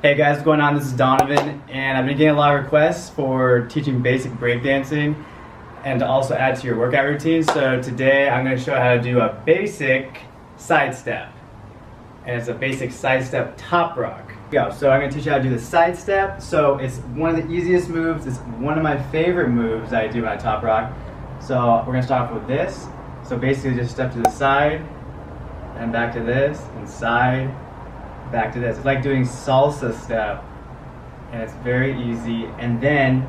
Hey guys, what's going on? This is Donovan, and I've been getting a lot of requests for teaching basic breakdancing and to also add to your workout routine. So today I'm going to show how to do a basic side step, and it's a basic side step top rock. So I'm going to teach you how to do the side step. So it's one of the easiest moves. It's one of my favorite moves that I do on top rock. So we're going to start off with this. So basically just step to the side and back to this and side. Back to this. It's like doing salsa step, and it's very easy. And then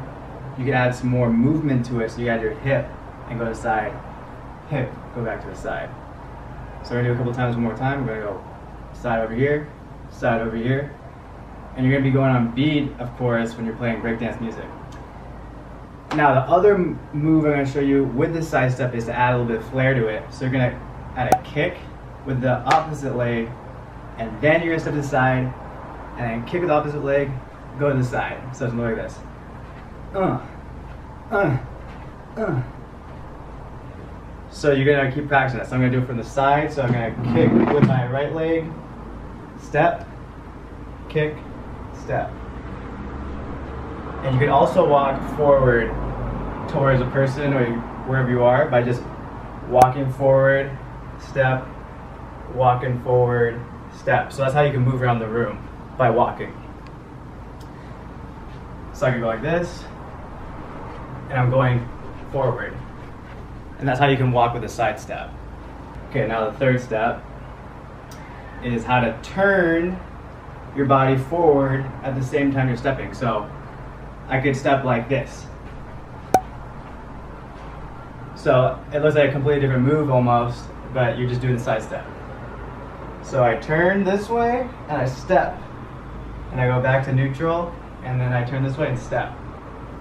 you can add some more movement to it. So you add your hip and go to the side, hip, go back to the side. So we're gonna do a couple times, one more time. We're gonna go side over here, and you're gonna be going on beat, of course, when you're playing breakdance music. Now the other move I'm gonna show you with this side step is to add a little bit of flair to it. So you're gonna add a kick with the opposite leg, and then you're gonna step to the side, and then kick with the opposite leg, go to the side. So it's like this. So you're gonna keep practicing that. So I'm gonna do it from the side. So I'm gonna kick with my right leg, step, kick, step. And you can also walk forward towards a person or wherever you are by just walking forward, step, walking forward, step. So that's how you can move around the room, by walking. So I can go like this, and I'm going forward. And that's how you can walk with a side step. Okay, now the third step is how to turn your body forward at the same time you're stepping. So I could step like this. So it looks like a completely different move almost, but you're just doing the side step. So I turn this way, and I step. And I go back to neutral, and then I turn this way and step.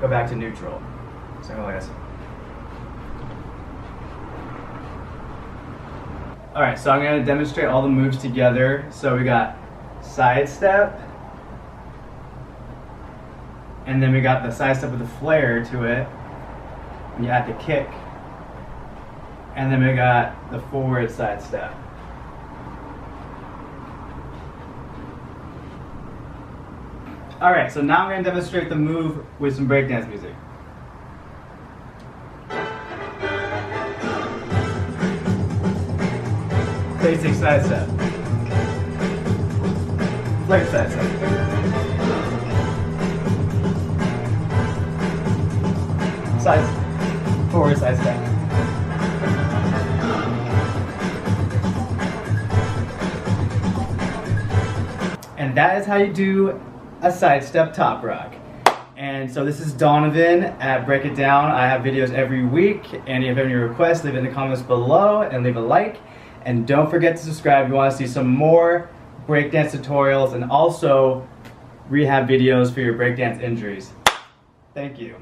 Go back to neutral. So I go like this. Alright, so I'm going to demonstrate all the moves together. So we got side step, and then we got the side step with the flair to it, and you add the kick, and then we got the forward side step. Alright, so now I'm going to demonstrate the move with some breakdance music. Basic side step. Flair side step. Forward side step. And that is how you do a side step top rock. And so this is Donovan at Break It Down. I have videos every week, and if you have any requests, leave it in the comments below and leave a like. And don't forget to subscribe if you want to see some more breakdance tutorials and also rehab videos for your breakdance injuries. Thank you.